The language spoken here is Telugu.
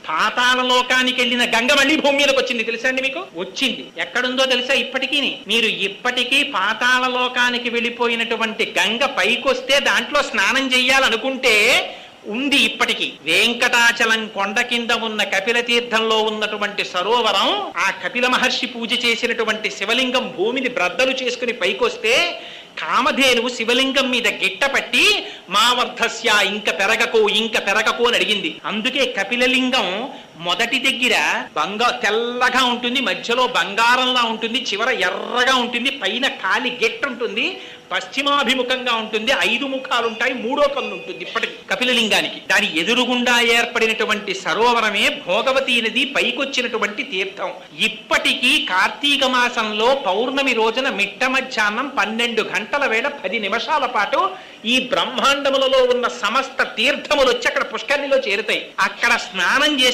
పాతాళ లోకానికి వెళ్ళిన గంగ మళ్ళీ భూమి మీదకి వచ్చింది. తెలుసా అండి మీకు? వచ్చింది. ఎక్కడుందో తెలుసా? ఇప్పటికీ మీరు ఇప్పటికీ పాతాళ లోకానికి వెళ్ళిపోయినటువంటి గంగ పైకొస్తే దాంట్లో స్నానం చెయ్యాలనుకుంటే ఉంది. ఇప్పటికీ వెంకటాచలం కొండ కింద ఉన్న కపిల తీర్థంలో ఉన్నటువంటి సరోవరం, ఆ కపిల మహర్షి పూజ చేసినటువంటి శివలింగం భూమిని బ్రద్దలు చేసుకుని పైకొస్తే కామధేనువు శివలింగం మీద గిట్టపట్టి మా వర్ధస్య ఇంక పెరగకు అని అడిగింది. అందుకే కపిలలింగం మొదటి దగ్గర తెల్లగా ఉంటుంది, మధ్యలో బంగారంలా ఉంటుంది, చివర ఎర్రగా ఉంటుంది, పైన కాలి గెట్టు ఉంటుంది, పశ్చిమాభిముఖంగా ఉంటుంది, 5 ముఖాలుంటాయి, 3వ కన్ను ఉంటుంది ఇప్పటికి కపిలలింగానికి. దాని ఎదురుగుండా ఏర్పడినటువంటి సరోవరమే భోగవతీ నది పైకొచ్చినటువంటి తీర్థం. ఇప్పటికీ కార్తీక మాసంలో పౌర్ణమి రోజున మిట్ట మధ్యాహ్నం 12 గంటల వేళ 10 నిమిషాల పాటు ఈ బ్రహ్మాండములలో ఉన్న సమస్త తీర్థములు వచ్చి అక్కడ పుష్కరిణిలో చేరుతాయి. అక్కడ స్నానం చేసి